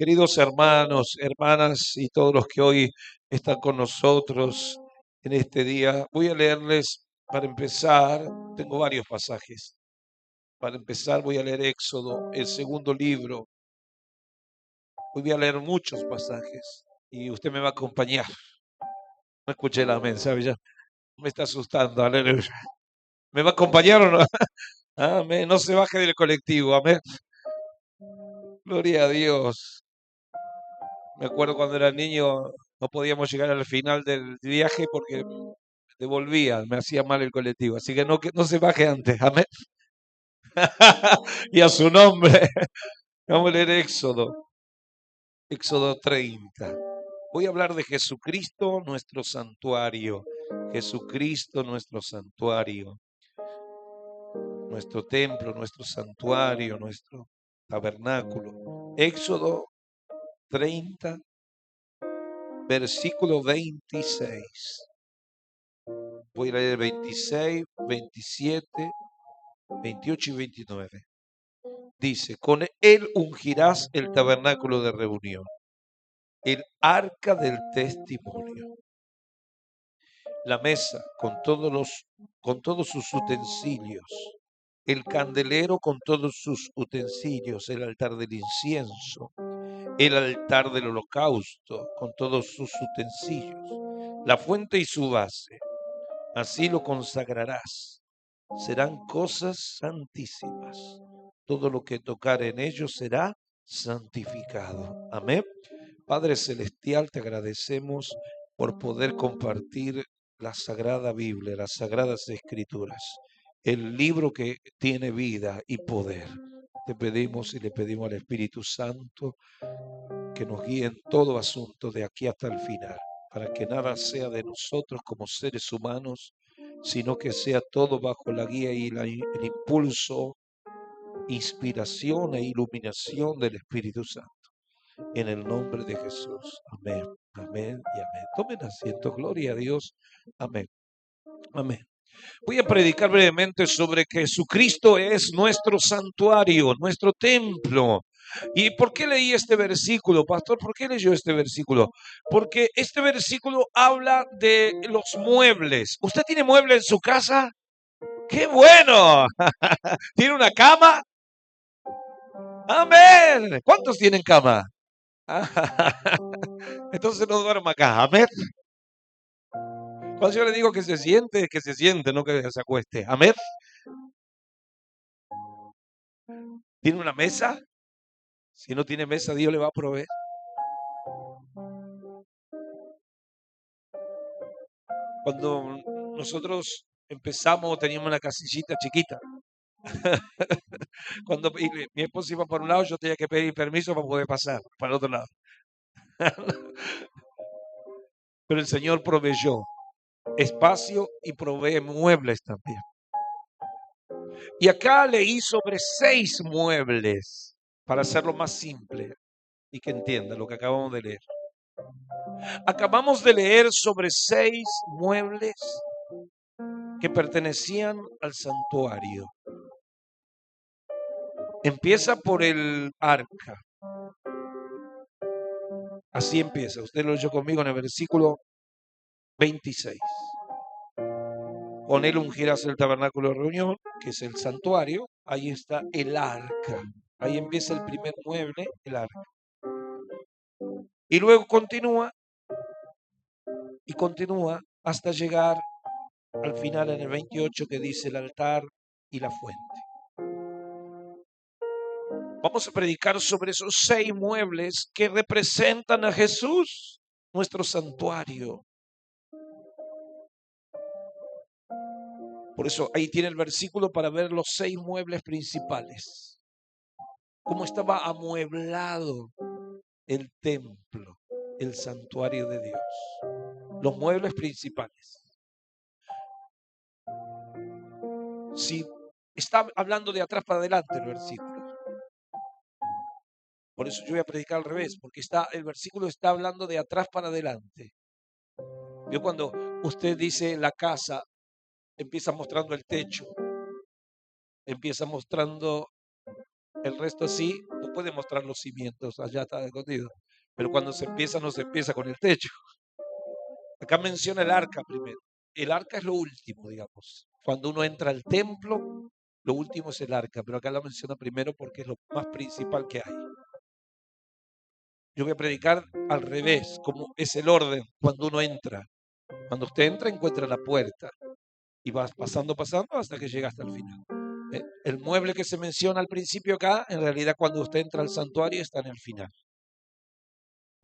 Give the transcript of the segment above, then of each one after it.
Queridos hermanos, hermanas y todos los que hoy están con nosotros en este día, voy a leerles para empezar, tengo varios pasajes. Para empezar voy a leer Éxodo, el segundo libro. Hoy voy a leer muchos pasajes y usted me va a acompañar. No escuché la amén, ¿sabe? Ya me está asustando, aleluya. ¿Me va a acompañar o no? Amén, no se baje del colectivo, amén. Gloria a Dios. Me acuerdo cuando era niño, no podíamos llegar al final del viaje porque devolvía, me hacía mal el colectivo. Así que no se baje antes, amén. Y a su nombre, vamos a leer Éxodo, Éxodo 30. Voy a hablar de Jesucristo, nuestro santuario. Jesucristo, nuestro santuario. Nuestro templo, nuestro santuario, nuestro tabernáculo. Éxodo 30, versículo 26. Voy a leer 26, 27, 28 y 29. Dice, con él ungirás el tabernáculo de reunión, el arca del testimonio, la mesa con todos sus utensilios, el candelero con todos sus utensilios, el altar del incienso, el altar del holocausto con todos sus utensilios, la fuente y su base. Así lo consagrarás. Serán cosas santísimas. Todo lo que tocar en ellos será santificado. Amén. Padre Celestial, te agradecemos por poder compartir la Sagrada Biblia, las Sagradas Escrituras, el libro que tiene vida y poder. Te pedimos y le pedimos al Espíritu Santo que nos guíe en todo asunto de aquí hasta el final, para que nada sea de nosotros como seres humanos, sino que sea todo bajo la guía y el impulso, inspiración e iluminación del Espíritu Santo. En el nombre de Jesús. Amén, amén y amén. Tomen asiento, gloria a Dios. Amén, amén. Voy a predicar brevemente sobre que Jesucristo es nuestro santuario, nuestro templo. ¿Y por qué leí este versículo, pastor? ¿Por qué leyó este versículo? Porque este versículo habla de los muebles. ¿Usted tiene muebles en su casa? ¡Qué bueno! ¿Tiene una cama? ¡Amén! ¿Cuántos tienen cama? Entonces no duerma acá. Amén. Cuando yo le digo que se siente, no que se acueste. Amén. ¿Tiene una mesa? Si no tiene mesa, Dios le va a proveer. Cuando nosotros empezamos, teníamos una casillita chiquita. Cuando mi esposa iba por un lado, yo tenía que pedir permiso para poder pasar para el otro lado. Pero el Señor proveyó espacio y provee muebles también. Y acá leí sobre 6 muebles para hacerlo más simple y que entienda lo que acabamos de leer. Acabamos de leer sobre 6 muebles que pertenecían al santuario. Empieza por el arca. Así empieza. Usted lo oyó conmigo en el versículo 26. Con él ungirás el tabernáculo de reunión, que es el santuario. Ahí está el arca. Ahí empieza el primer mueble, el arca. Y luego continúa y continúa hasta llegar al final en el 28 que dice el altar y la fuente. Vamos a predicar sobre esos 6 muebles que representan a Jesús, nuestro santuario. Por eso ahí tiene el versículo para ver los 6 muebles principales. Cómo estaba amueblado el templo, el santuario de Dios. Los muebles principales. Si está hablando de atrás para adelante el versículo. Por eso yo voy a predicar al revés, porque el versículo está hablando de atrás para adelante. Yo cuando usted dice la casa, empieza mostrando el techo, empieza mostrando El resto sí, no puede mostrar los cimientos, allá está escondido. Pero cuando se empieza, no se empieza con el techo. Acá menciona el arca primero. El arca es lo último, digamos. Cuando uno entra al templo, lo último es el arca, pero acá la menciona primero porque es lo más principal que hay. Yo voy a predicar al revés, como es el orden cuando uno entra. Cuando usted entra, encuentra la puerta y vas pasando hasta que llega hasta el final. El mueble que se menciona al principio acá, en realidad cuando usted entra al santuario está en el final.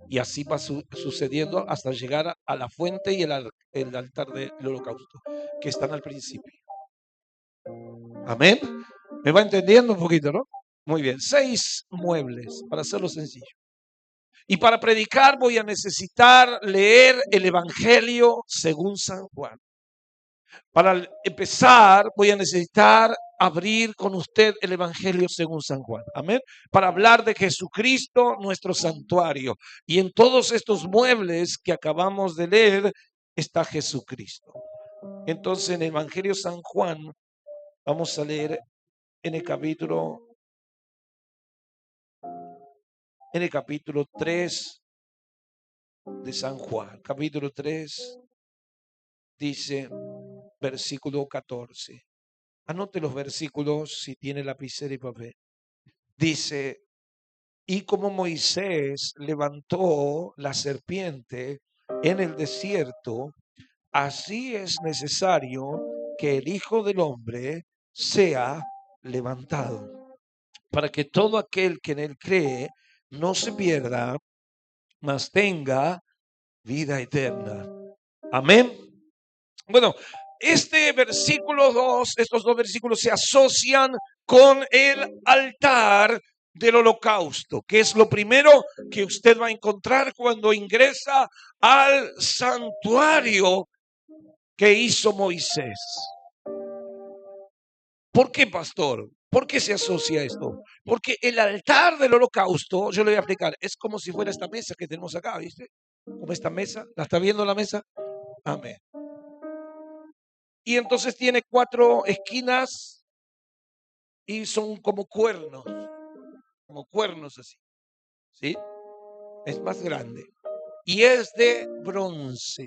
Y así va sucediendo hasta llegar a la fuente y el altar del holocausto, que están al principio. Amén. ¿Me va entendiendo un poquito, no? Muy bien. 6 muebles, para hacerlo sencillo. Y para predicar voy a necesitar leer el Evangelio según San Juan. Para empezar voy a necesitar abrir con usted el Evangelio según San Juan. Amén. Para hablar de Jesucristo, nuestro santuario. Y en todos estos muebles que acabamos de leer está Jesucristo. Entonces en el Evangelio San Juan vamos a leer en el capítulo 3 de San Juan. Capítulo 3 dice versículo 14. Anote los versículos si tiene lapicera y papel. Dice, y como Moisés levantó la serpiente en el desierto, así es necesario que el Hijo del Hombre sea levantado, para que todo aquel que en él cree no se pierda, mas tenga vida eterna. Amén. Bueno, estos dos versículos se asocian con el altar del holocausto, que es lo primero que usted va a encontrar cuando ingresa al santuario que hizo Moisés. ¿Por qué, pastor? ¿Por qué se asocia esto? Porque el altar del holocausto, yo le voy a explicar, es como si fuera esta mesa que tenemos acá, ¿viste? Como esta mesa, ¿la está viendo la mesa? Amén. Y entonces tiene 4 esquinas y son como cuernos así, ¿sí? Es más grande. Y es de bronce.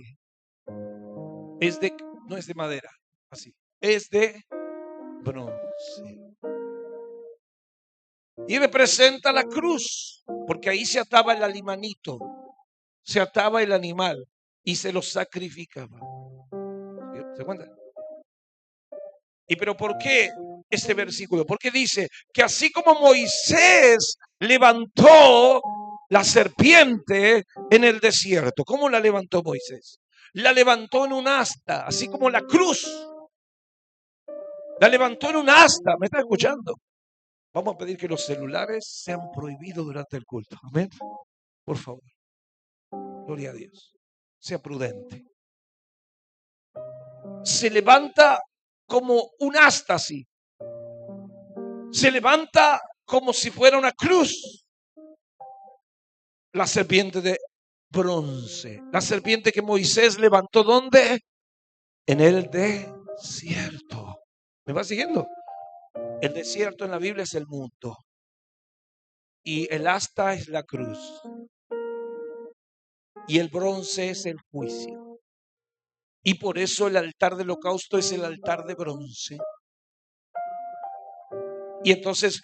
No es de madera, así. Es de bronce. Y representa la cruz, porque ahí se ataba el animalito, se ataba el animal y se lo sacrificaba. ¿Se cuenta? ¿Y pero por qué este versículo? Porque dice que así como Moisés levantó la serpiente en el desierto. ¿Cómo la levantó Moisés? La levantó en un asta, así como la cruz. La levantó en un asta. ¿Me está escuchando? Vamos a pedir que los celulares sean prohibidos durante el culto. Amén. Por favor. Gloria a Dios. Sea prudente. Se levanta como un asta así. Se levanta como si fuera una cruz. La serpiente de bronce. La serpiente que Moisés levantó, ¿dónde? En el desierto. ¿Me va siguiendo? El desierto en la Biblia es el mundo. Y el asta es la cruz. Y el bronce es el juicio. Y por eso el altar del holocausto es el altar de bronce. Y entonces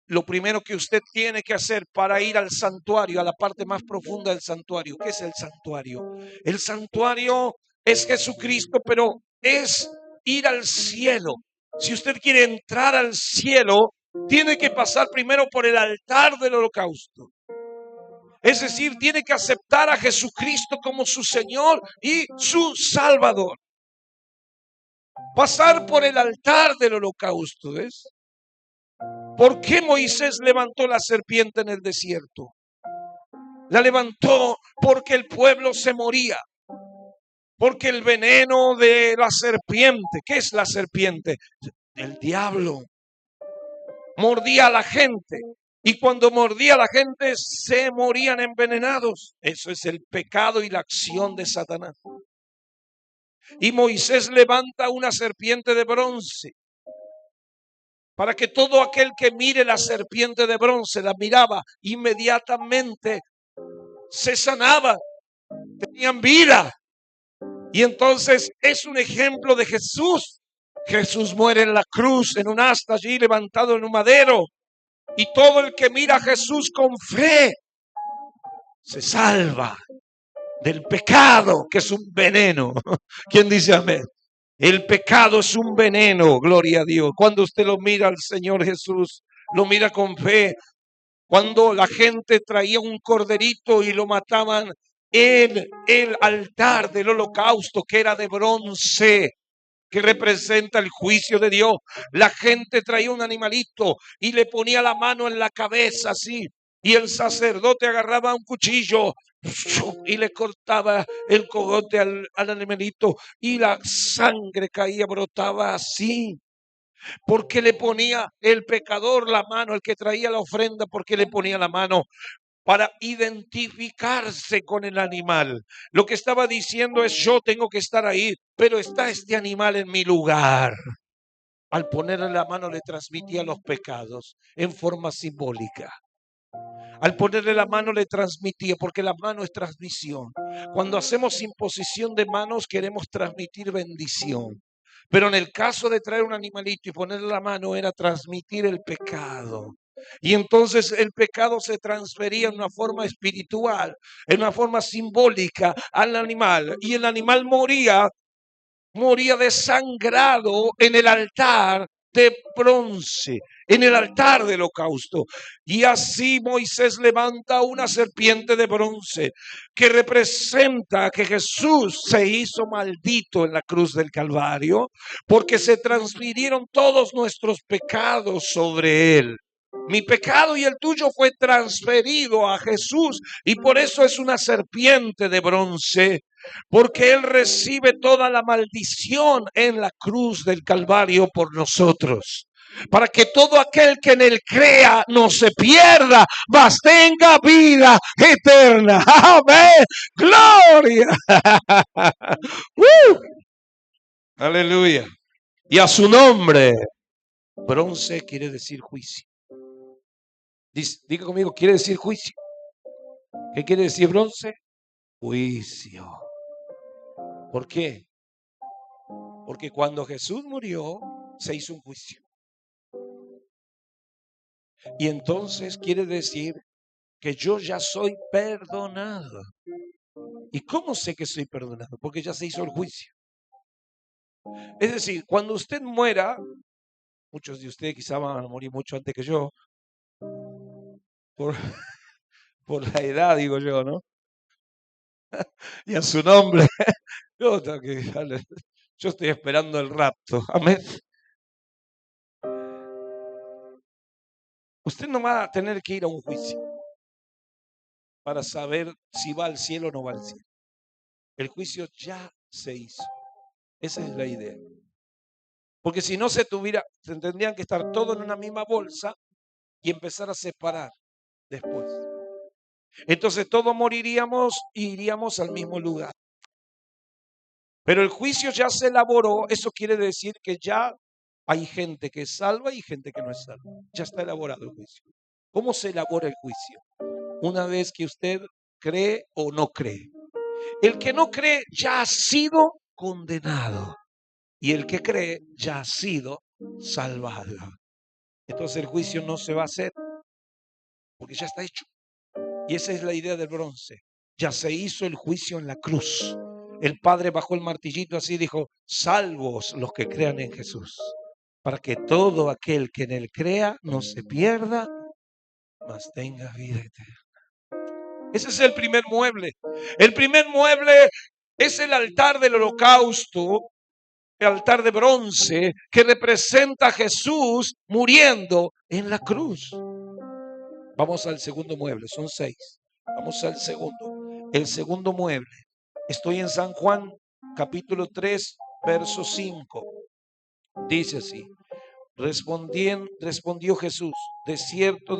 lo primero que usted tiene que hacer para ir al santuario, a la parte más profunda del santuario, ¿qué es el santuario? El santuario es Jesucristo, pero es ir al cielo. Si usted quiere entrar al cielo, tiene que pasar primero por el altar del holocausto. Es decir, tiene que aceptar a Jesucristo como su Señor y su Salvador. Pasar por el altar del holocausto, ¿ves? ¿Por qué Moisés levantó la serpiente en el desierto? La levantó porque el pueblo se moría. Porque el veneno de la serpiente, ¿qué es la serpiente? El diablo. Mordía a la gente. Y cuando mordía a la gente se morían envenenados. Eso es el pecado y la acción de Satanás. Y Moisés levanta una serpiente de bronce. para que todo aquel que mire la serpiente de bronce, la miraba, inmediatamente se sanaba, tenían vida. Y entonces es un ejemplo de Jesús. Jesús muere en la cruz, en un asta allí levantado en un madero. Y todo el que mira a Jesús con fe se salva del pecado, que es un veneno. ¿Quién dice amén? El pecado es un veneno, gloria a Dios. Cuando usted lo mira al Señor Jesús, lo mira con fe. Cuando la gente traía un corderito y lo mataban en el altar del holocausto, que era de bronce, que representa el juicio de Dios, la gente traía un animalito y le ponía la mano en la cabeza así, y el sacerdote agarraba un cuchillo y le cortaba el cogote al animalito, y la sangre caía, brotaba así. Porque le ponía el pecador la mano, el que traía la ofrenda, porque le ponía la mano para identificarse con el animal. Lo que estaba diciendo es: yo tengo que estar ahí, pero está este animal en mi lugar. Al ponerle la mano le transmitía los pecados en forma simbólica. Al ponerle la mano le transmitía, porque la mano es transmisión. Cuando hacemos imposición de manos queremos transmitir bendición. Pero en el caso de traer un animalito y ponerle la mano era transmitir el pecado. Y entonces el pecado se transfería en una forma espiritual, en una forma simbólica al animal. Y el animal moría desangrado en el altar de bronce, en el altar del holocausto. Y así Moisés levanta una serpiente de bronce que representa que Jesús se hizo maldito en la cruz del Calvario, porque se transfirieron todos nuestros pecados sobre él. Mi pecado y el tuyo fue transferido a Jesús, y por eso es una serpiente de bronce, porque él recibe toda la maldición en la cruz del Calvario por nosotros, para que todo aquel que en él crea no se pierda, mas tenga vida eterna. Amén. Gloria. Aleluya. Y a su nombre. Bronce quiere decir juicio. Diga conmigo, quiere decir juicio. ¿Qué quiere decir bronce? Juicio. ¿Por qué? Porque cuando Jesús murió, se hizo un juicio. Y entonces quiere decir que yo ya soy perdonado. ¿Y cómo sé que soy perdonado? Porque ya se hizo el juicio. Es decir, cuando usted muera, muchos de ustedes quizá van a morir mucho antes que yo, por la edad, digo yo, ¿no? Y a su nombre, yo estoy esperando el rapto. Amén. Usted no va a tener que ir a un juicio para saber si va al cielo o no va al cielo. El juicio ya se hizo. Esa es la idea. Porque si no se tendrían que estar todos en una misma bolsa y empezar a separar después. Entonces todos moriríamos y iríamos al mismo lugar. Pero el juicio ya se elaboró. Eso quiere decir que ya hay gente que es salva y gente que no es salva. Ya está elaborado el juicio. ¿Cómo se elabora el juicio? Una vez que usted cree o no cree. El que no cree ya ha sido condenado. Y el que cree ya ha sido salvado. Entonces el juicio no se va a hacer porque ya está hecho. Y esa es la idea del bronce. Ya se hizo el juicio en la cruz. El Padre bajó el martillito así, dijo: salvos los que crean en Jesús, para que todo aquel que en él crea no se pierda, mas tenga vida eterna. Ese es el primer mueble. El primer mueble es el altar del holocausto, el altar de bronce que representa a Jesús muriendo en la cruz. Vamos al segundo mueble, son 6. Vamos al segundo. El segundo mueble. Estoy en San Juan, capítulo 3, verso 5. Dice así: respondió Jesús: de cierto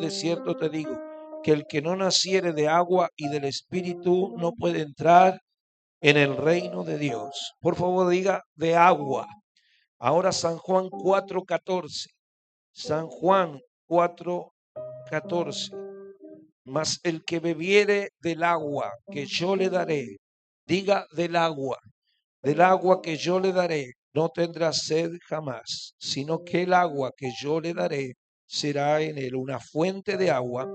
te digo, que el que no naciere de agua y del Espíritu no puede entrar en el reino de Dios. Por favor, diga de agua. Ahora San Juan 4:14. San Juan 4:14. Mas el que bebiere del agua que yo le daré, diga del agua que yo le daré, no tendrá sed jamás, sino que el agua que yo le daré será en él una fuente de agua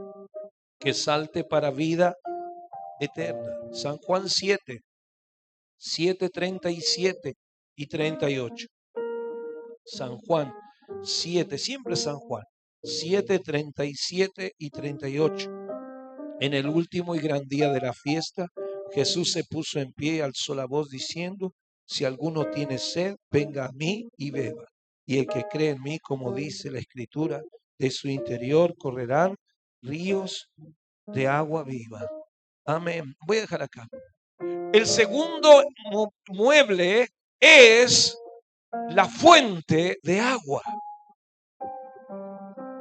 que salte para vida eterna. San Juan 7:37 y 38. San Juan 7, siempre San Juan 7:37 y 38. En el último y gran día de la fiesta, Jesús se puso en pie y alzó la voz diciendo: si alguno tiene sed, venga a mí y beba. Y el que cree en mí, como dice la Escritura, de su interior correrán ríos de agua viva. Amén. Voy a dejar acá. El segundo mueble es la fuente de agua.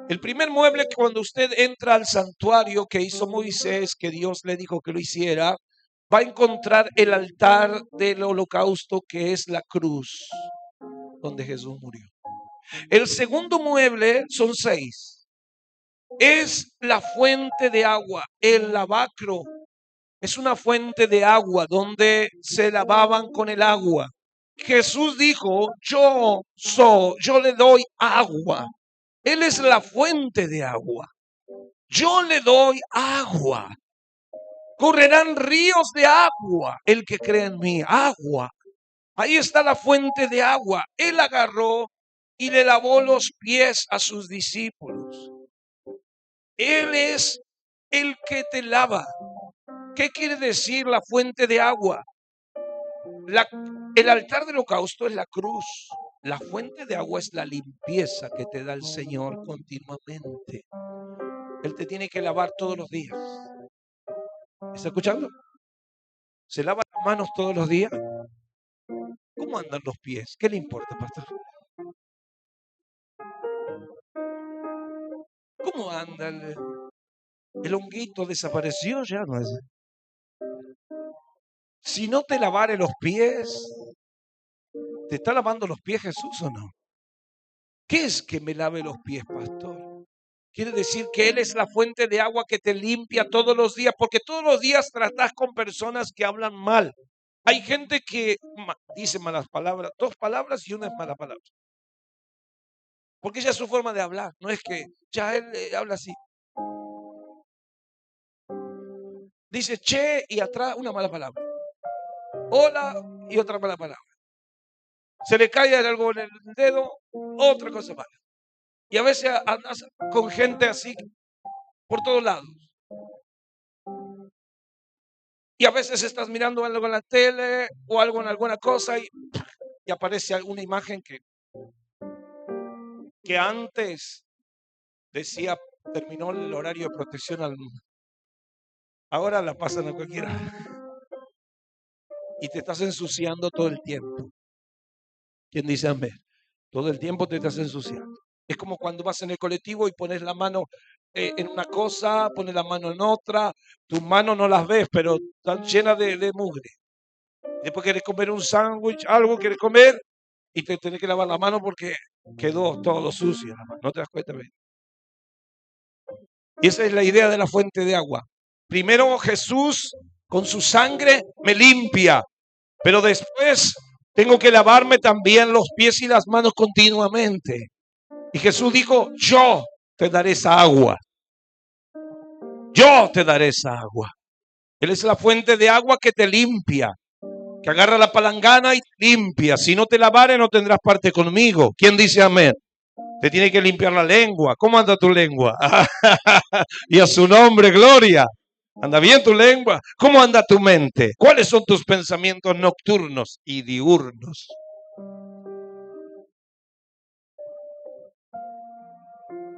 El primer mueble, que cuando usted entra al santuario que hizo Moisés, que Dios le dijo que lo hiciera, va a encontrar el altar del holocausto, que es la cruz donde Jesús murió. El segundo mueble, son 6, es la fuente de agua, el lavacro. Es una fuente de agua donde se lavaban con el agua. Jesús dijo: yo le doy agua. Él es la fuente de agua. Yo le doy agua. Correrán ríos de agua. El que cree en mí, agua. Ahí está la fuente de agua. Él agarró y le lavó los pies a sus discípulos. Él es el que te lava. ¿Qué quiere decir la fuente de agua? El altar del holocausto es la cruz. La fuente de agua es la limpieza que te da el Señor continuamente. Él te tiene que lavar todos los días. ¿Está escuchando? ¿Se lava las manos todos los días? ¿Cómo andan los pies? ¿Qué le importa, pastor? ¿Cómo anda el honguito? ¿Desapareció? Ya no es. Si no te lavare los pies, ¿te está lavando los pies Jesús o no? ¿Qué es que me lave los pies, pastor? Quiere decir que Él es la fuente de agua que te limpia todos los días, porque todos los días tratás con personas que hablan mal. Hay gente que dice malas palabras, 2 palabras y una es mala palabra. Porque ella es su forma de hablar, no es que ya él habla así. Dice che y atrás una mala palabra. Hola y otra mala palabra. Se le cae algo en el dedo, otra cosa mala. Y a veces andas con gente así por todos lados. Y a veces estás mirando algo en la tele o algo en alguna cosa y aparece alguna imagen que antes decía terminó el horario de protección al mundo. Ahora la pasan a cualquiera. Y te estás ensuciando todo el tiempo. ¿Quién dice amén? Todo el tiempo te estás ensuciando. Es como cuando vas en el colectivo y pones la mano en una cosa, pones la mano en otra. Tus manos no las ves, pero están llenas de mugre. Después quieres comer un sándwich, algo quieres comer y te tenés que lavar la mano porque quedó todo sucio. No te das cuenta, ¿ves? Y esa es la idea de la fuente de agua. Primero Jesús con su sangre me limpia, pero después tengo que lavarme también los pies y las manos continuamente. Y Jesús dijo: yo te daré esa agua. Yo te daré esa agua. Él es la fuente de agua que te limpia, que agarra la palangana y te limpia. Si no te lavare, no tendrás parte conmigo. ¿Quién dice amén? Te tiene que limpiar la lengua. ¿Cómo anda tu lengua? Y a su nombre, gloria. ¿Anda bien tu lengua? ¿Cómo anda tu mente? ¿Cuáles son tus pensamientos nocturnos y diurnos?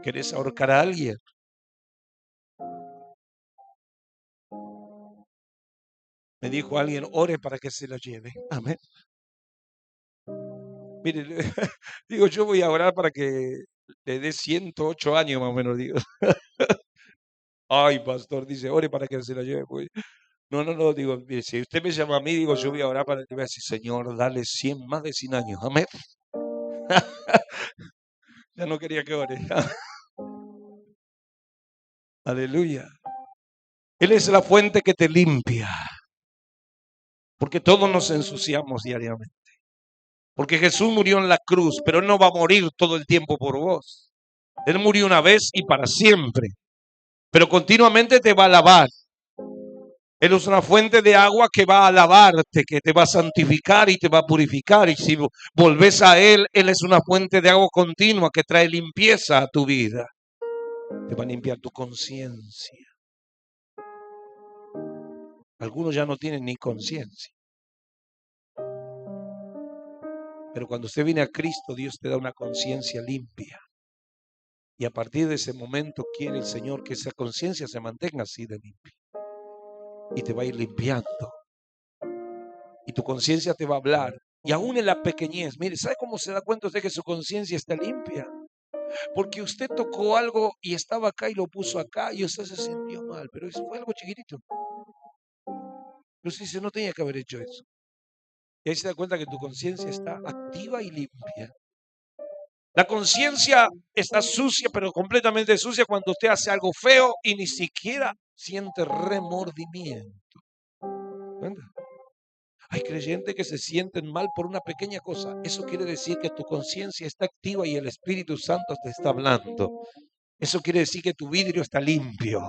¿Querés ahorcar a alguien? Me dijo alguien: ore para que se lo lleve. Amén. Mire, digo, yo voy a orar para que le dé 108 años más o menos, digo. Ay, pastor, dice, ore para que se lo lleve. Pues. No, digo, mire, si usted me llama a mí, digo, yo voy a orar para que vea, decir, Señor, dale 100, más de 100 años. Amén. Ya no quería que ore. Aleluya. Él es la fuente que te limpia. Porque todos nos ensuciamos diariamente. Porque Jesús murió en la cruz, pero Él no va a morir todo el tiempo por vos. Él murió una vez y para siempre. Pero continuamente te va a lavar. Él es una fuente de agua que va a lavarte, que te va a santificar y te va a purificar. Y si volvés a Él, Él es una fuente de agua continua que trae limpieza a tu vida. Te va a limpiar tu conciencia. Algunos ya no tienen ni conciencia. Pero cuando usted viene a Cristo, Dios te da una conciencia limpia. Y a partir de ese momento quiere el Señor que esa conciencia se mantenga así de limpia. Y te va a ir limpiando. Y tu conciencia te va a hablar. Y aún en la pequeñez, mire, ¿sabe cómo se da cuenta usted que su conciencia está limpia? Porque usted tocó algo y estaba acá y lo puso acá y usted se sintió mal, pero eso fue algo chiquitito. Pero usted dice, no tenía que haber hecho eso. Y ahí se da cuenta que tu conciencia está activa y limpia. La conciencia está sucia, pero completamente sucia cuando usted hace algo feo y ni siquiera siente remordimiento. ¿Entiendes? Hay creyentes que se sienten mal por una pequeña cosa. Eso quiere decir que tu conciencia está activa y el Espíritu Santo te está hablando. Eso quiere decir que tu vidrio está limpio.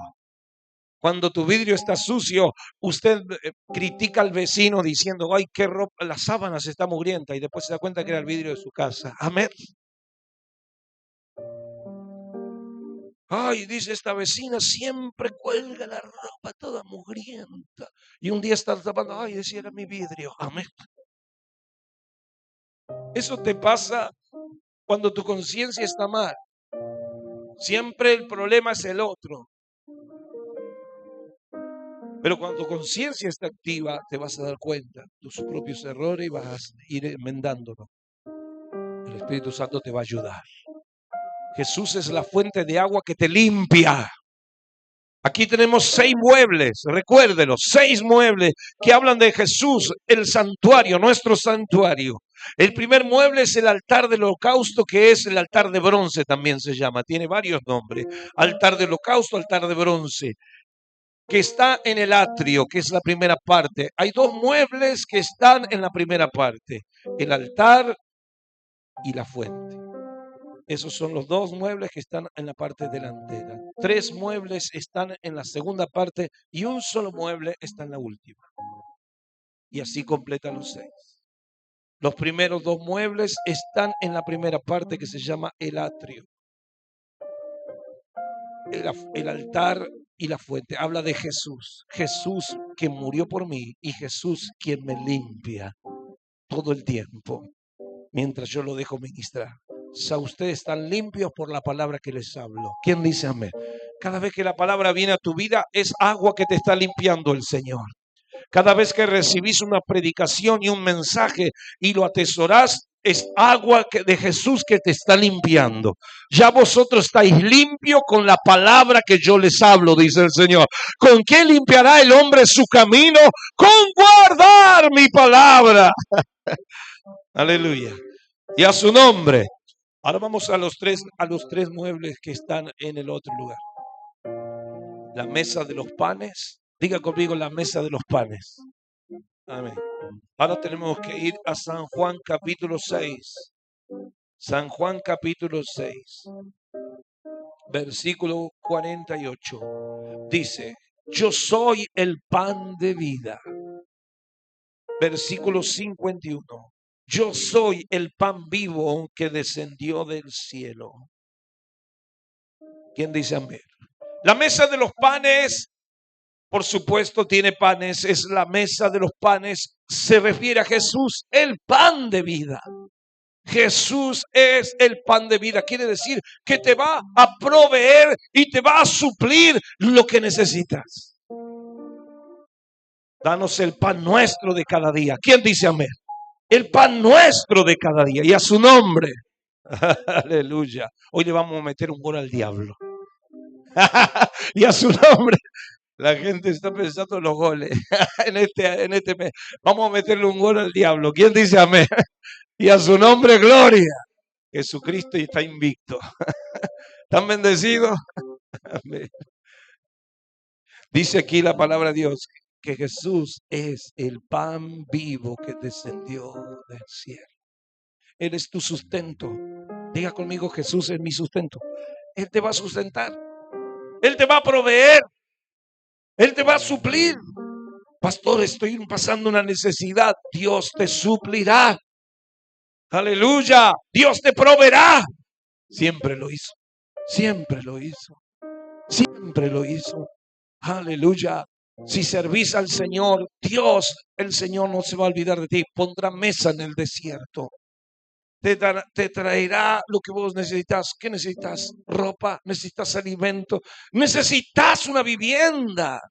Cuando tu vidrio está sucio, usted critica al vecino diciendo, ay, qué ropa, la sábana se está mugrienta, y después se da cuenta que era el vidrio de su casa. Amén. Ay, dice esta vecina, siempre cuelga la ropa toda mugrienta. Y un día está tapando, ay, decía, era mi vidrio. Amén. Eso te pasa cuando tu conciencia está mal. Siempre el problema es el otro. Pero cuando tu conciencia está activa, te vas a dar cuenta de tus propios errores y vas a ir enmendándolo. El Espíritu Santo te va a ayudar. Jesús es la fuente de agua que te limpia. Aquí tenemos 6 muebles, recuérdelo, 6 muebles que hablan de Jesús, el santuario, nuestro santuario. El primer mueble es el altar del holocausto, que es el altar de bronce, también se llama, tiene varios nombres. Altar de holocausto, altar de bronce, que está en el atrio, que es la primera parte. Hay 2 muebles que están en la primera parte, el altar y la fuente. Esos son los 2 muebles que están en la parte delantera. 3 muebles están en la segunda parte y un solo mueble está en la última. Y así completan los 6. Los primeros 2 muebles están en la primera parte que se llama el atrio. El altar y la fuente. Habla de Jesús. Jesús que murió por mí y Jesús quien me limpia todo el tiempo mientras yo lo dejo ministrar. Ustedes están limpios por la palabra que les hablo. ¿Quién dice amén? Cada vez que la palabra viene a tu vida es agua que te está limpiando el Señor. Cada vez que recibís una predicación y un mensaje y lo atesorás, es agua de Jesús que te está limpiando. Ya vosotros estáis limpios con la palabra que yo les hablo, dice el Señor. ¿Con qué limpiará el hombre su camino? Con guardar mi palabra. Aleluya. Y a su nombre. Ahora vamos a los tres muebles que están en el otro lugar. La mesa de los panes. Diga conmigo, la mesa de los panes. Amén. Ahora tenemos que ir a San Juan capítulo 6. San Juan capítulo 6. Versículo 48. Dice, yo soy el pan de vida. Versículo 51. Yo soy el pan vivo que descendió del cielo. ¿Quién dice amén? La mesa de los panes, por supuesto, tiene panes. Es la mesa de los panes. Se refiere a Jesús, el pan de vida. Jesús es el pan de vida. Quiere decir que te va a proveer y te va a suplir lo que necesitas. Danos el pan nuestro de cada día. ¿Quién dice amén? El pan nuestro de cada día. Y a su nombre. Aleluya. Hoy le vamos a meter un gol al diablo. Y a su nombre. La gente está pensando en los goles. en este mes. Vamos a meterle un gol al diablo. ¿Quién dice amén? Y a su nombre, gloria. Jesucristo está invicto. ¿Están bendecidos? Amén. Dice aquí la palabra de Dios que Jesús es el pan vivo que descendió del cielo. Él es tu sustento. Diga conmigo, Jesús es mi sustento. Él te va a sustentar. Él te va a proveer. Él te va a suplir. Pastor, estoy pasando una necesidad. Dios te suplirá. Aleluya. Dios te proveerá. Siempre lo hizo. Siempre lo hizo. Siempre lo hizo. Aleluya. Si servís al Señor, Dios, el Señor no se va a olvidar de ti. Pondrá mesa en el desierto. Te traerá lo que vos necesitas. ¿Qué necesitas? Ropa, necesitas alimento, necesitas una vivienda.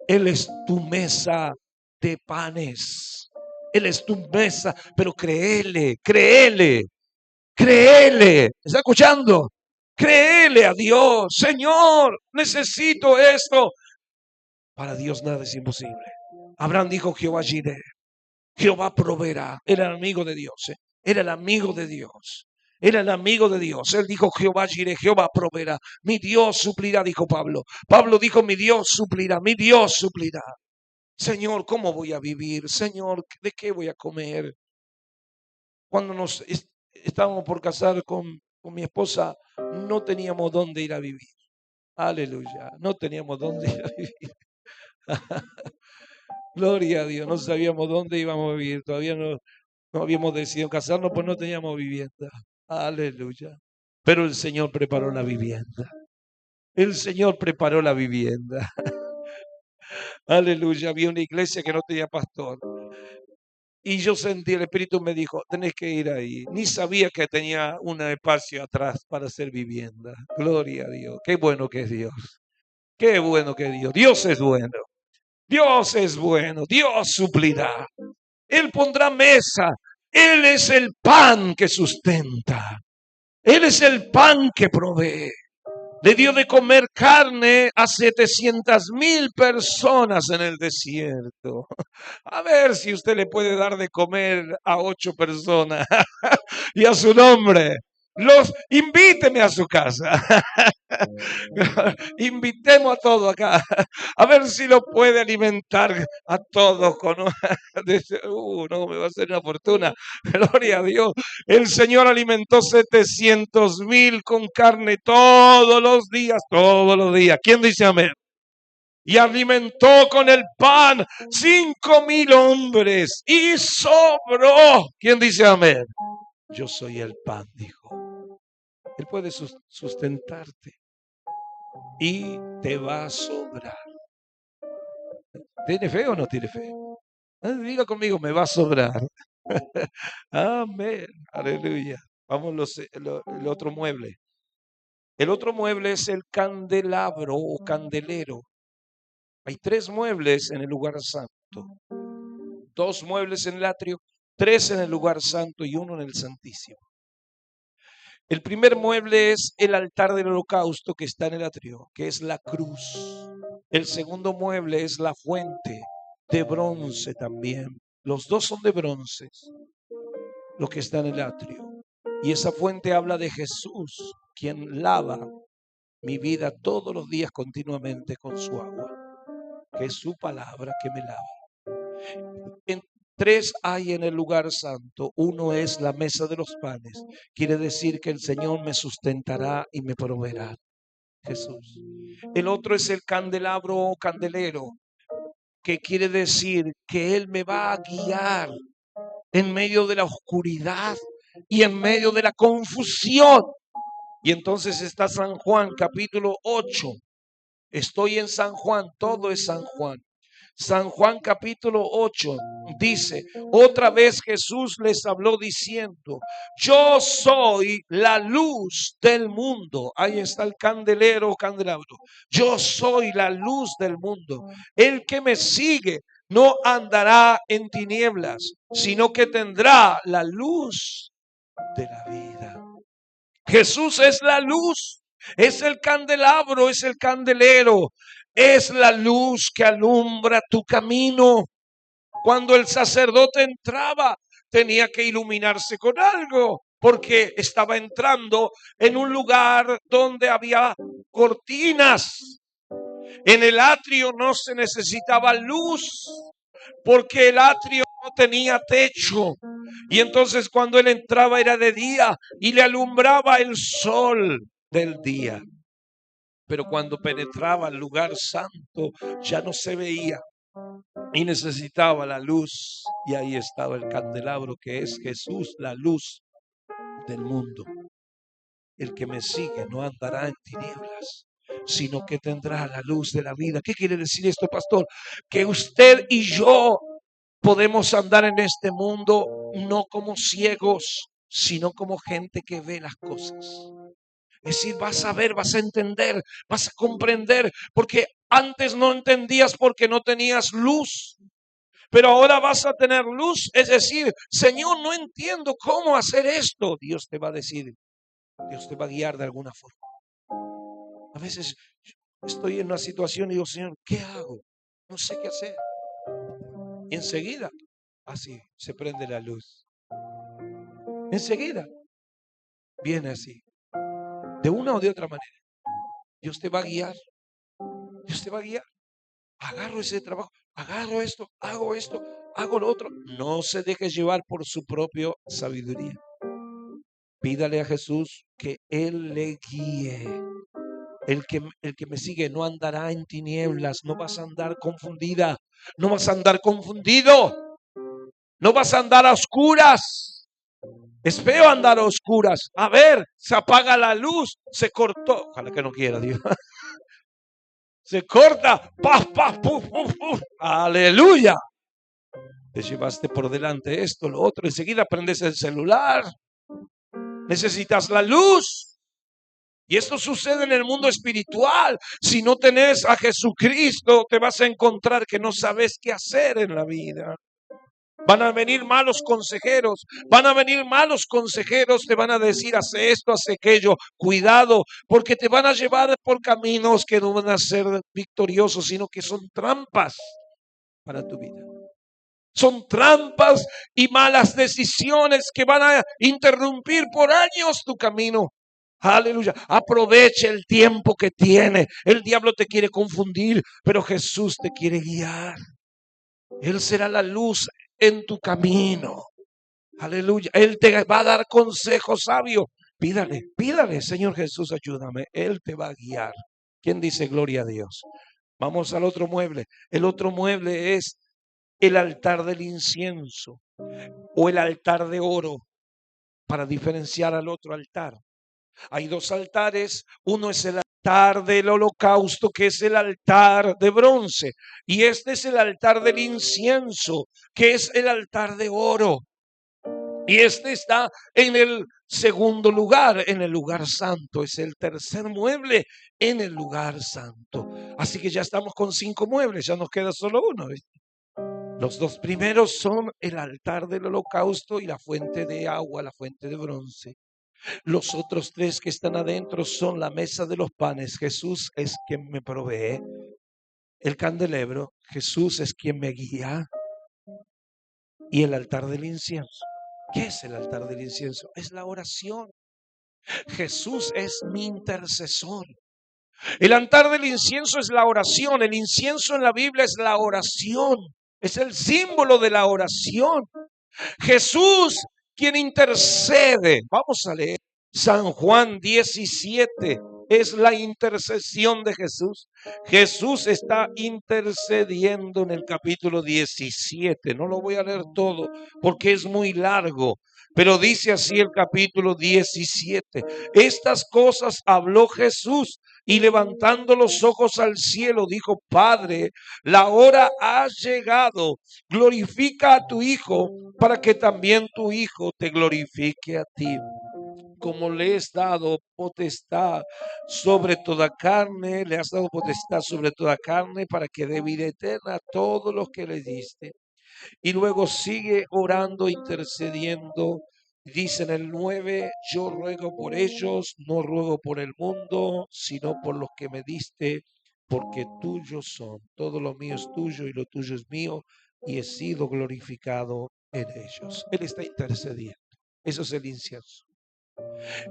Él es tu mesa de panes. Él es tu mesa, pero créele, créele, créele. ¿Está escuchando? Créele a Dios. Señor, necesito esto. Para Dios nada es imposible. Abraham dijo: Jehová Jireh, Jehová proveerá. Era el amigo de Dios. Era el amigo de Dios. Era el amigo de Dios. Él dijo: Jehová Jireh, Jehová proveerá. Mi Dios suplirá, dijo Pablo. Pablo dijo: mi Dios suplirá, mi Dios suplirá. Señor, ¿cómo voy a vivir? Señor, ¿de qué voy a comer? Cuando nos estábamos por casar con mi esposa, no teníamos dónde ir a vivir. Aleluya. No teníamos dónde ir a vivir. Gloria a Dios. No sabíamos dónde íbamos a vivir. Todavía no habíamos decidido casarnos, pues no teníamos vivienda. Aleluya. Pero el Señor preparó la vivienda. El Señor preparó la vivienda. Aleluya. Había una iglesia que no tenía pastor. Y yo sentí, el Espíritu me dijo: tenés que ir ahí. Ni sabía que tenía un espacio atrás para hacer vivienda. Gloria a Dios. Qué bueno que es Dios. Qué bueno que es Dios. Dios es bueno. Dios es bueno. Dios suplirá. Él pondrá mesa. Él es el pan que sustenta. Él es el pan que provee. Le dio de comer carne a 700,000 personas en el desierto. A ver si usted le puede dar de comer a 8 personas y a su nombre. Invíteme a su casa. Invitemos a todos acá. A ver si lo puede alimentar a todos con no, me va a hacer una fortuna. Gloria a Dios. El Señor alimentó 700,000 con carne todos los días, todos los días. ¿Quién dice amén? Y alimentó con el pan 5,000 hombres y sobró. ¿Quién dice amén? Yo soy el pan, dijo. Él puede sustentarte y te va a sobrar. ¿Tiene fe o no tiene fe? Diga conmigo: me va a sobrar. Amén. Aleluya. Vamos el otro mueble. El otro mueble es el candelabro o candelero. Hay 3 muebles en el lugar santo. 2 muebles en el atrio, 3 en el lugar santo y 1 en el santísimo. El primer mueble es el altar del holocausto que está en el atrio, que es la cruz. El segundo mueble es la fuente de bronce también. Los 2 son de bronce, lo que está en el atrio. Y esa fuente habla de Jesús, quien lava mi vida todos los días continuamente con su agua, que es su palabra que me lava. 3 hay en el lugar santo. 1 es la mesa de los panes. Quiere decir que el Señor me sustentará y me proveerá. Jesús. El otro es el candelabro o candelero, que quiere decir que Él me va a guiar en medio de la oscuridad y en medio de la confusión. Y entonces está San Juan capítulo 8. Estoy en San Juan, todo es San Juan. San Juan capítulo 8 dice: otra vez Jesús les habló diciendo: yo soy la luz del mundo. Ahí está el candelero o candelabro. Yo soy la luz del mundo. El que me sigue no andará en tinieblas, sino que tendrá la luz de la vida. Jesús es la luz, es el candelabro, es el candelero, es la luz que alumbra tu camino. Cuando el sacerdote entraba, tenía que iluminarse con algo. porque estaba entrando en un lugar donde había cortinas. En el atrio no se necesitaba luz, porque el atrio no tenía techo. Y entonces cuando él entraba era de día y le alumbraba el sol del día. Pero cuando penetraba al lugar santo ya no se veía y necesitaba la luz. Y ahí estaba el candelabro, que es Jesús, la luz del mundo. El que me sigue no andará en tinieblas, sino que tendrá la luz de la vida. ¿Qué quiere decir esto, pastor? Que usted y yo podemos andar en este mundo no como ciegos, sino como gente que ve las cosas. Es decir, vas a ver, vas a entender, vas a comprender, porque antes no entendías porque no tenías luz. Pero ahora vas a tener luz, es decir, Señor, no entiendo cómo hacer esto. Dios te va a decir, Dios te va a guiar de alguna forma. A veces estoy en una situación y digo, Señor, ¿qué hago? No sé qué hacer. Y enseguida, así, se prende la luz. Enseguida, viene así, de una o de otra manera. Dios te va a guiar. Dios te va a guiar. Agarro ese trabajo, agarro esto, hago lo otro. No se deje llevar por su propia sabiduría. Pídale a Jesús que Él le guíe. El que me sigue no andará en tinieblas, no vas a andar confundida, no vas a andar confundido, no vas a andar a oscuras. Es feo andar a oscuras. A ver, se apaga la luz, se cortó. Ojalá que no quiera Dios. Se corta, paf, paf, puf, puf, puf. Aleluya. Te llevaste por delante esto, lo otro, enseguida prendes el celular. Necesitas la luz. Y esto sucede en el mundo espiritual. Si no tenés a Jesucristo, te vas a encontrar que no sabes qué hacer en la vida. Van a venir malos consejeros, te van a decir, hace esto, hace aquello, cuidado, porque te van a llevar por caminos que no van a ser victoriosos, sino que son trampas para tu vida. Son trampas y malas decisiones que van a interrumpir por años tu camino. Aleluya. Aproveche el tiempo que tiene. El diablo te quiere confundir, pero Jesús te quiere guiar. Él será la luz en tu camino. Aleluya. Él te va a dar consejo sabio. Pídale, Señor Jesús, ayúdame. Él te va a guiar. ¿Quién dice gloria a Dios? Vamos al otro mueble. El otro mueble es el altar del incienso o el altar de oro, para diferenciar al otro altar. Hay dos altares, uno es el altar del holocausto, que es el altar de bronce, y este es el altar del incienso, que es el altar de oro. Y este está en el segundo lugar, en el lugar santo. Es el tercer mueble en el lugar santo. Así que ya estamos con 5 muebles, ya nos queda solo uno. Los 2 primeros son el altar del holocausto y la fuente de agua, la fuente de bronce. Los otros 3 que están adentro son la mesa de los panes. Jesús es quien me provee. El candelabro, Jesús es quien me guía. Y el altar del incienso. ¿Qué es el altar del incienso? Es la oración. Jesús es mi intercesor. El altar del incienso es la oración. El incienso en la Biblia es la oración. Es el símbolo de la oración. Jesús, quien intercede. Vamos a leer San Juan 17. Es la intercesión de Jesús. Jesús está intercediendo en el capítulo 17. No lo voy a leer todo porque es muy largo. Pero dice así el capítulo 17. Estas cosas habló Jesús y levantando los ojos al cielo dijo: Padre, la hora ha llegado. Glorifica a tu Hijo para que también tu Hijo te glorifique a ti. Como le has dado potestad sobre toda carne, le has dado potestad sobre toda carne para que dé vida eterna a todos los que le diste. Y luego sigue orando, intercediendo. Dice en el 9, yo ruego por ellos, no ruego por el mundo, sino por los que me diste, porque tuyos son. Todo lo mío es tuyo y lo tuyo es mío, y he sido glorificado en ellos. Él está intercediendo. Eso es el incienso.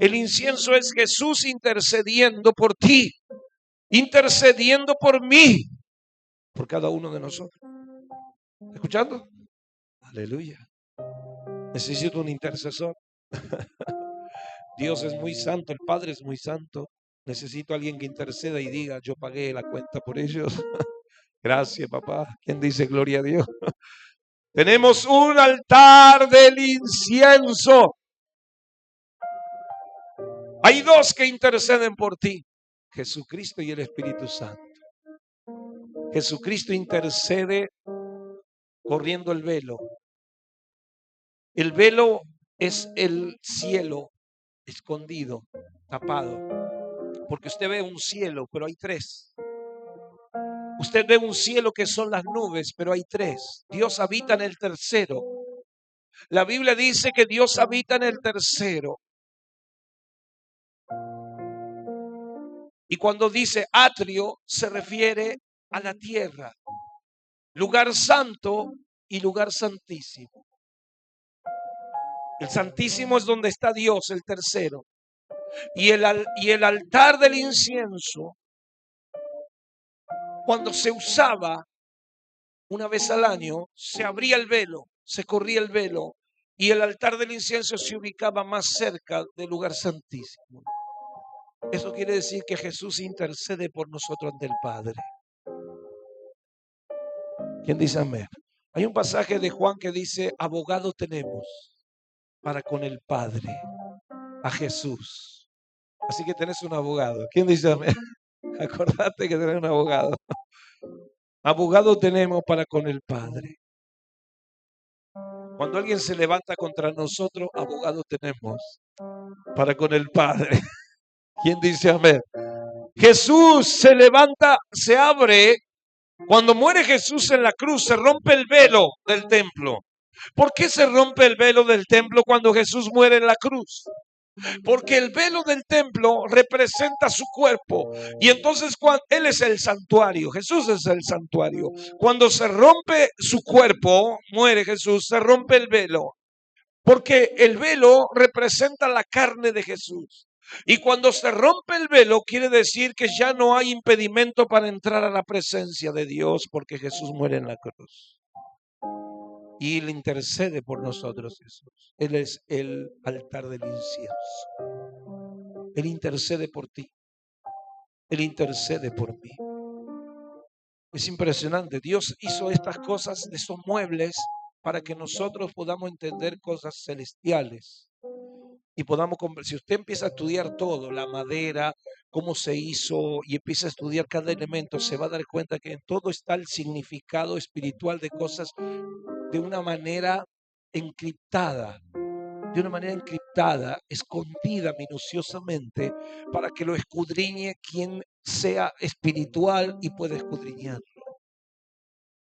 El incienso es Jesús intercediendo por ti, intercediendo por mí, por cada uno de nosotros. ¿Escuchando? Aleluya. Necesito un intercesor. Dios es muy santo, el Padre es muy santo. Necesito a alguien que interceda y diga, yo pagué la cuenta por ellos. Gracias, papá. ¿Quién dice gloria a Dios? Tenemos un altar del incienso. Hay dos que interceden por ti, Jesucristo y el Espíritu Santo. Jesucristo intercede corriendo el velo. El velo es el cielo escondido, tapado. Porque usted ve un cielo, pero hay tres. Usted ve un cielo que son las nubes, pero hay tres. Dios habita en el tercero. La Biblia dice que Dios habita en el tercero. Y cuando dice atrio, se refiere a la tierra, lugar santo y lugar santísimo. El santísimo es donde está Dios, el tercero. Y el altar del incienso, cuando se usaba una vez al año, se abría el velo, se corría el velo, y el altar del incienso se ubicaba más cerca del lugar santísimo. Eso quiere decir que Jesús intercede por nosotros ante el Padre. ¿Quién dice amén? Hay un pasaje de Juan que dice, abogado tenemos para con el Padre, a Jesús. Así que tenés un abogado. ¿Quién dice amén? Acordate que tenés un abogado. Abogado tenemos para con el Padre. Cuando alguien se levanta contra nosotros, abogado tenemos para con el Padre. ¿Quién dice amén? Jesús se levanta, se abre. Cuando muere Jesús en la cruz, se rompe el velo del templo. ¿Por qué se rompe el velo del templo cuando Jesús muere en la cruz? Porque el velo del templo representa su cuerpo. Y entonces Él es el santuario, Jesús es el santuario. Cuando se rompe su cuerpo, muere Jesús, se rompe el velo. Porque el velo representa la carne de Jesús. Y cuando se rompe el velo, quiere decir que ya no hay impedimento para entrar a la presencia de Dios, porque Jesús muere en la cruz. Y Él intercede por nosotros, Jesús. Él es el altar del incienso. Él intercede por ti. Él intercede por mí. Es impresionante. Dios hizo estas cosas, esos muebles, para que nosotros podamos entender cosas celestiales. Y podamos, si usted empieza a estudiar todo, la madera, cómo se hizo, y empieza a estudiar cada elemento, se va a dar cuenta que en todo está el significado espiritual de cosas de una manera encriptada, escondida minuciosamente, para que lo escudriñe quien sea espiritual y pueda escudriñarlo.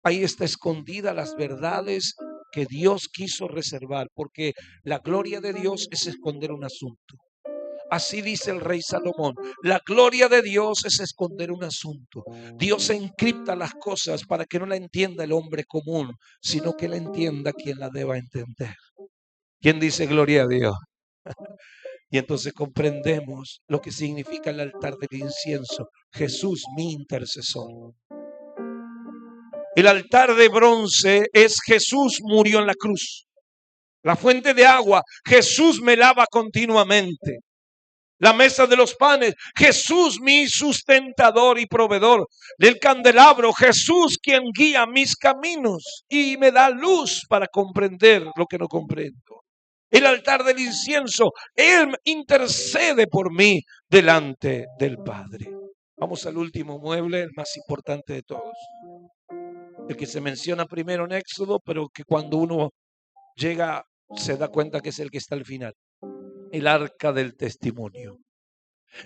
Ahí está escondida las verdades que Dios quiso reservar, porque la gloria de Dios es esconder un asunto. Así dice el rey Salomón, la gloria de Dios es esconder un asunto. Dios encripta las cosas para que no la entienda el hombre común, sino que la entienda quien la deba entender. ¿Quién dice gloria a Dios? Y entonces comprendemos lo que significa el altar del incienso. Jesús, mi intercesor. El altar de bronce es Jesús murió en la cruz. La fuente de agua, Jesús me lava continuamente. La mesa de los panes, Jesús mi sustentador y proveedor. Del candelabro, Jesús quien guía mis caminos y me da luz para comprender lo que no comprendo. El altar del incienso, Él intercede por mí delante del Padre. Vamos al último mueble, el más importante de todos. El que se menciona primero en Éxodo, pero que cuando uno llega se da cuenta que es el que está al final. El arca del testimonio.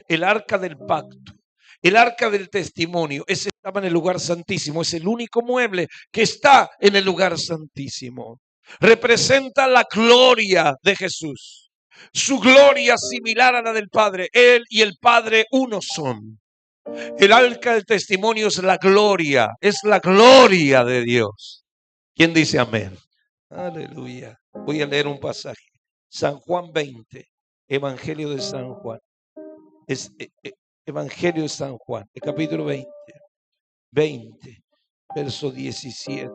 El arca del pacto. El arca del testimonio. Ese estaba en el lugar santísimo. Es el único mueble que está en el lugar santísimo. Representa la gloria de Jesús. Su gloria similar a la del Padre. Él y el Padre uno son. El arca del testimonio es la gloria de Dios. ¿Quién dice amén? Aleluya. Voy a leer un pasaje. San Juan 20. Evangelio de San Juan. Evangelio de San Juan, el capítulo 20, verso 17.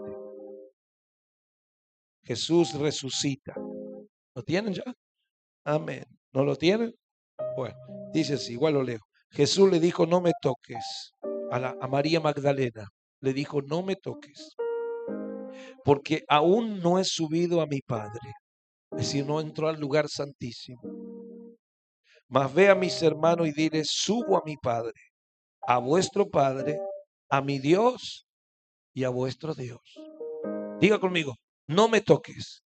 Jesús resucita. ¿Lo tienen ya? Amén. ¿No lo tienen? Bueno, dice así, igual lo leo. Jesús le dijo, no me toques. A María Magdalena le dijo, no me toques, porque aún no he subido a mi Padre. Es decir, no entró al lugar santísimo. Mas ve a mis hermanos y dile, subo a mi Padre, a vuestro Padre, a mi Dios y a vuestro Dios. Diga conmigo, no me toques.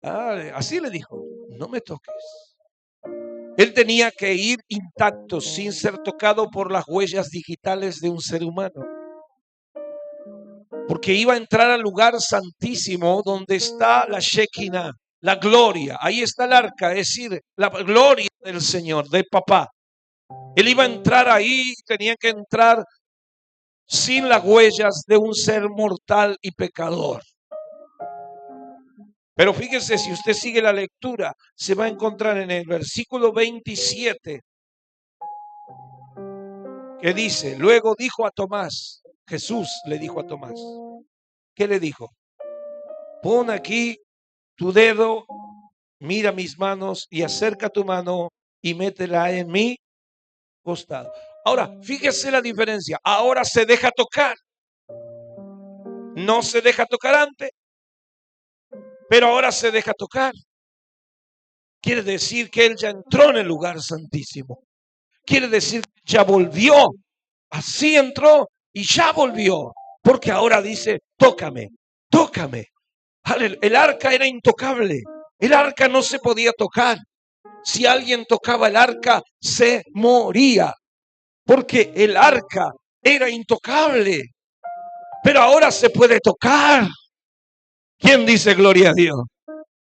Así le dijo, no me toques. Él tenía que ir intacto, sin ser tocado por las huellas digitales de un ser humano. Porque iba a entrar al lugar santísimo donde está la Shekinah, la gloria. Ahí está el arca, es decir, la gloria del Señor, del papá. Él iba a entrar ahí, tenía que entrar sin las huellas de un ser mortal y pecador. Pero fíjese, si usted sigue la lectura, se va a encontrar en el versículo 27, que dice, luego dijo a Tomás, Jesús le dijo a Tomás, ¿qué le dijo? Pon aquí tu dedo, mira mis manos y acerca tu mano y métela en mi costado. Ahora, fíjese la diferencia. Ahora se deja tocar. No se deja tocar antes, pero ahora se deja tocar. Quiere decir que él ya entró en el lugar santísimo. Quiere decir que ya volvió. Así entró y ya volvió. Porque ahora dice, tócame, tócame. El arca era intocable. El arca no se podía tocar. Si alguien tocaba el arca, se moría. Porque el arca era intocable. Pero ahora se puede tocar. ¿Quién dice gloria a Dios?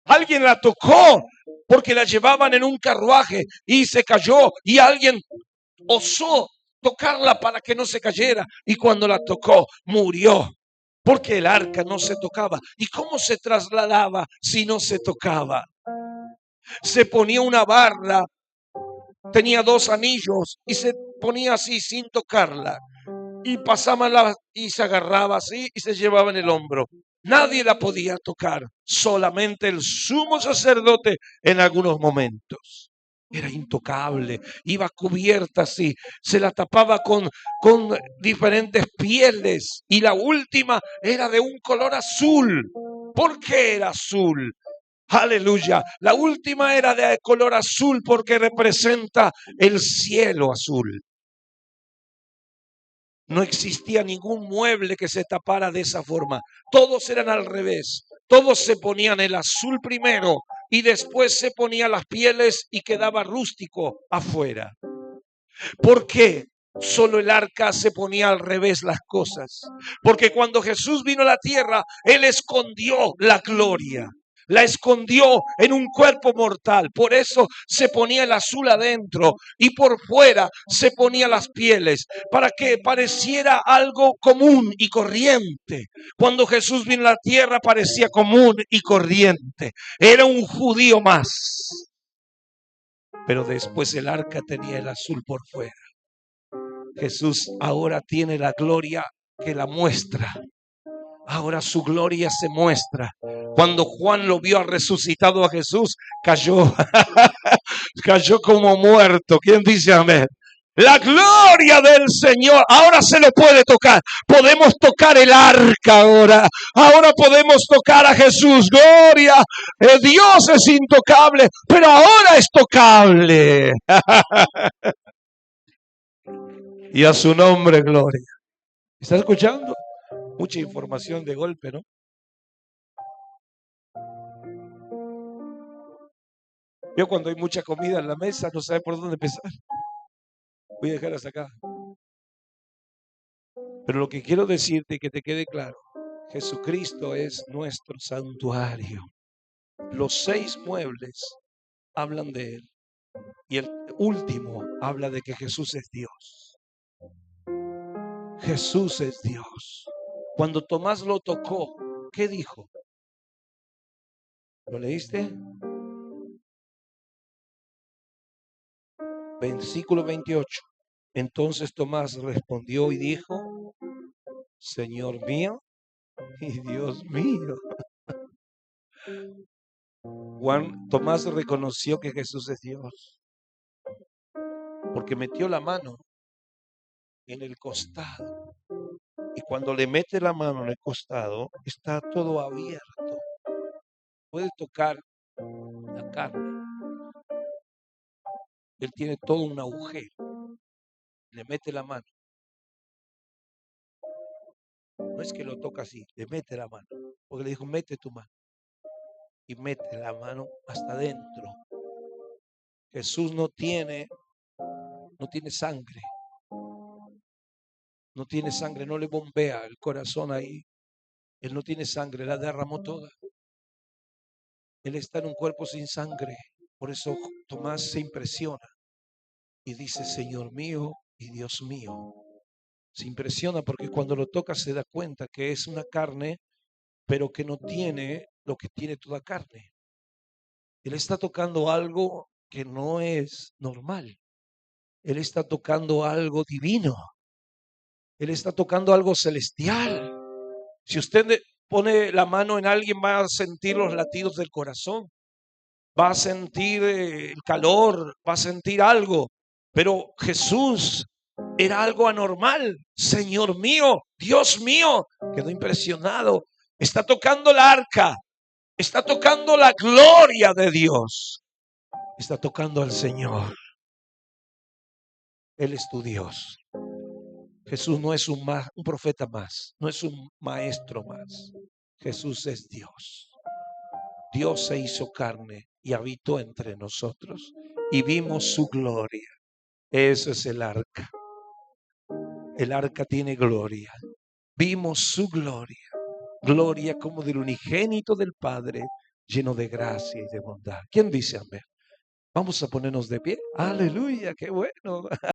Alguien la tocó porque la llevaban en un carruaje y se cayó, y alguien osó tocarla para que no se cayera, y cuando la tocó murió, porque el arca no se tocaba. ¿Y cómo se trasladaba si no se tocaba? Se ponía una barra, tenía 2 anillos y se ponía así sin tocarla, y pasaban y se agarraba así y se llevaba en el hombro. Nadie la podía tocar, solamente el sumo sacerdote en algunos momentos. Era intocable, iba cubierta así, se la tapaba con diferentes pieles, y la última era de un color azul. ¿Por qué era azul? Aleluya. La última era de color azul porque representa el cielo azul. No existía ningún mueble que se tapara de esa forma. Todos eran al revés. Todos se ponían el azul primero y después se ponían las pieles y quedaba rústico afuera. ¿Por qué? Solo el arca se ponía al revés las cosas. Porque cuando Jesús vino a la tierra, Él escondió la gloria. La escondió en un cuerpo mortal. Por eso se ponía el azul adentro y por fuera se ponía las pieles, para que pareciera algo común y corriente. Cuando Jesús vino a la tierra parecía común y corriente. Era un judío más. Pero después el arca tenía el azul por fuera. Jesús ahora tiene la gloria que la muestra. Ahora su gloria se muestra. Cuando Juan lo vio resucitado a Jesús, cayó, cayó como muerto. ¿Quién dice amén? La gloria del Señor ahora se lo puede tocar. Podemos tocar el arca ahora. Ahora podemos tocar a Jesús. Gloria. Dios es intocable, pero ahora es tocable. Y a su nombre, gloria. ¿Está escuchando? Mucha información de golpe, ¿no? Yo cuando hay mucha comida en la mesa no sabe por dónde empezar. Voy a dejar hasta acá. Pero lo que quiero decirte y que te quede claro, Jesucristo es nuestro santuario. Los 6 muebles hablan de Él. Y el último habla de que Jesús es Dios. Jesús es Dios. Cuando Tomás lo tocó, ¿qué dijo? ¿Lo leíste? Versículo 28. Entonces Tomás respondió y dijo: Señor mío y Dios mío. Tomás reconoció que Jesús es Dios, porque metió la mano en el costado. Y cuando le mete la mano en el costado, está todo abierto. Puede tocar la carne. Él tiene todo un agujero. Le mete la mano. No es que lo toca así, le mete la mano. Porque le dijo, mete tu mano. Y mete la mano hasta adentro. Jesús no tiene sangre. No tiene sangre, no le bombea el corazón ahí. Él no tiene sangre, la derramó toda. Él está en un cuerpo sin sangre. Por eso Tomás se impresiona y dice, Señor mío y Dios mío. Se impresiona porque cuando lo toca se da cuenta que es una carne, pero que no tiene lo que tiene toda carne. Él está tocando algo que no es normal. Él está tocando algo divino. Él está tocando algo celestial. Si usted pone la mano en alguien, va a sentir los latidos del corazón. Va a sentir el calor, va a sentir algo. Pero Jesús era algo anormal. Señor mío, Dios mío, quedó impresionado. Está tocando el arca, está tocando la gloria de Dios, está tocando al Señor. Él es tu Dios. Jesús no es un profeta más, no es un maestro más. Jesús es Dios. Dios se hizo carne y habitó entre nosotros y vimos su gloria. Eso es el arca. El arca tiene gloria. Vimos su gloria. Gloria como del unigénito del Padre, lleno de gracia y de bondad. ¿Quién dice amén? Vamos a ponernos de pie. Aleluya, qué bueno.